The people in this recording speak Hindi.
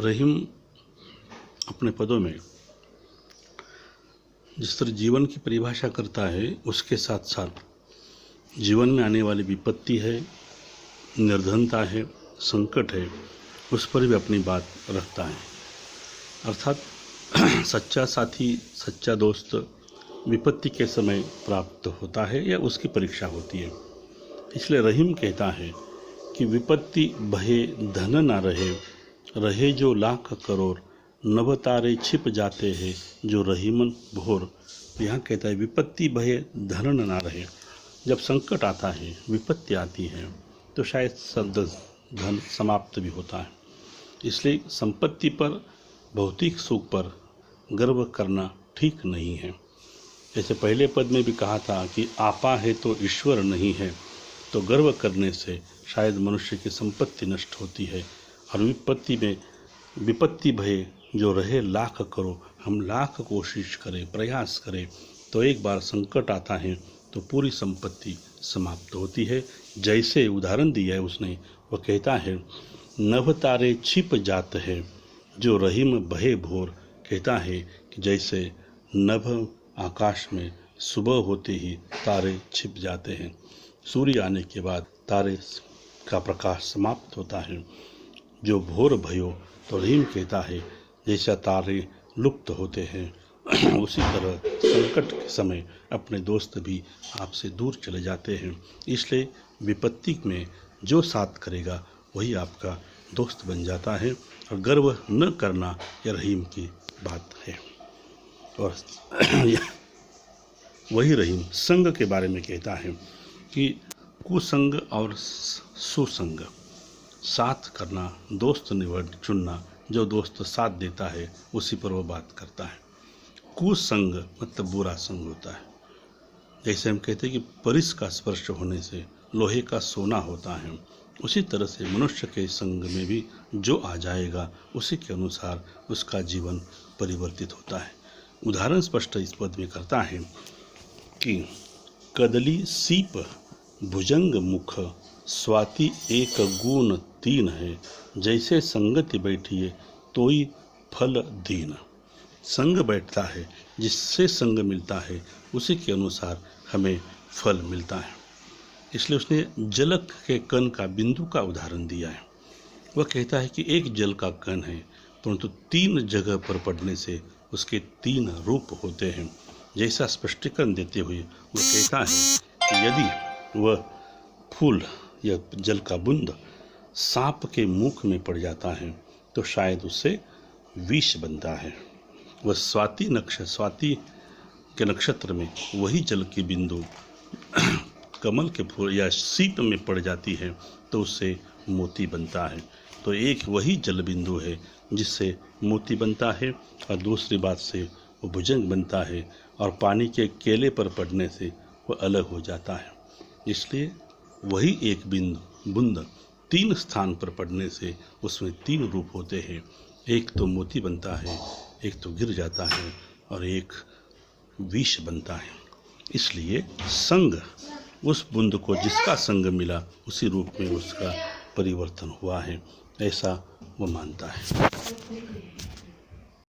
रहीम अपने पदों में जिस तरह जीवन की परिभाषा करता है, उसके साथ साथ जीवन में आने वाली विपत्ति है, निर्धनता है, संकट है, उस पर भी अपनी बात रखता है। अर्थात सच्चा साथी, सच्चा दोस्त विपत्ति के समय प्राप्त होता है या उसकी परीक्षा होती है। इसलिए रहीम कहता है कि विपत्ति भये धन न रहे, रहे जो लाख करोड़, नभ तारे छिप जाते हैं जो रहीमन भोर। यहाँ कहता है विपत्ति भये धन न रहे। जब संकट आता है, विपत्ति आती है, तो शायद सब धन समाप्त भी होता है। इसलिए संपत्ति पर, भौतिक सुख पर गर्व करना ठीक नहीं है। जैसे पहले पद में भी कहा था कि आपा है तो ईश्वर नहीं है, तो गर्व करने से शायद मनुष्य की संपत्ति नष्ट होती है। और विपत्ति भय जो रहे लाख करो, हम लाख कोशिश करें, प्रयास करें, तो एक बार संकट आता है तो पूरी संपत्ति समाप्त होती है। जैसे उदाहरण दिया है उसने, वह कहता है नभ तारे छिप जाते हैं जो रहीम बहे भोर। कहता है कि जैसे नभ आकाश में सुबह होते ही तारे छिप जाते हैं, सूर्य आने के बाद तारे का प्रकाश समाप्त होता है, जो भोर भयो। तो रहीम कहता है जैसा तारे लुप्त होते हैं, उसी तरह संकट के समय अपने दोस्त भी आपसे दूर चले जाते हैं। इसलिए विपत्ति में जो साथ करेगा वही आपका दोस्त बन जाता है। और गर्व न करना यह रहीम की बात है। और वही रहीम संग के बारे में कहता है कि कुसंग और सुसंग, साथ करना, दोस्त चुनना, जो दोस्त साथ देता है उसी पर वो बात करता है। कुसंग मतलब बुरा संग होता है। जैसे हम कहते हैं कि परिस का स्पर्श होने से लोहे का सोना होता है, उसी तरह से मनुष्य के संग में भी जो आ जाएगा उसी के अनुसार उसका जीवन परिवर्तित होता है। उदाहरण स्पष्ट इस पद में करता है कि कदली सीप भुजंग मुख, स्वाति एक गुण तीन है, जैसे संगति बैठिए तोई फल दीन। संग बैठता है, जिससे संग मिलता है उसी के अनुसार हमें फल मिलता है। इसलिए उसने जलक के कण का, बिंदु का उदाहरण दिया है। वह कहता है कि एक जल का कण है, परंतु तीन जगह पर पड़ने से उसके तीन रूप होते हैं। जैसा स्पष्टीकरण देते हुए वह कहता है कि यदि वह फूल या जल का बूंद सांप के मुख में पड़ जाता है तो शायद उससे विष बनता है। वह स्वाति के नक्षत्र में वही जल की बिंदु कमल के फूल या सीप में पड़ जाती है तो उससे मोती बनता है। तो एक वही जल बिंदु है जिससे मोती बनता है, और दूसरी बात से वो भुजंग बनता है, और पानी के केले पर पड़ने से वह अलग हो जाता है। इसलिए वही एक बूंद तीन स्थान पर पड़ने से उसमें तीन रूप होते हैं। एक तो मोती बनता है, एक तो गिर जाता है, और एक विष बनता है। इसलिए संग, उस बूंद को जिसका संग मिला उसी रूप में उसका परिवर्तन हुआ है, ऐसा वो मानता है।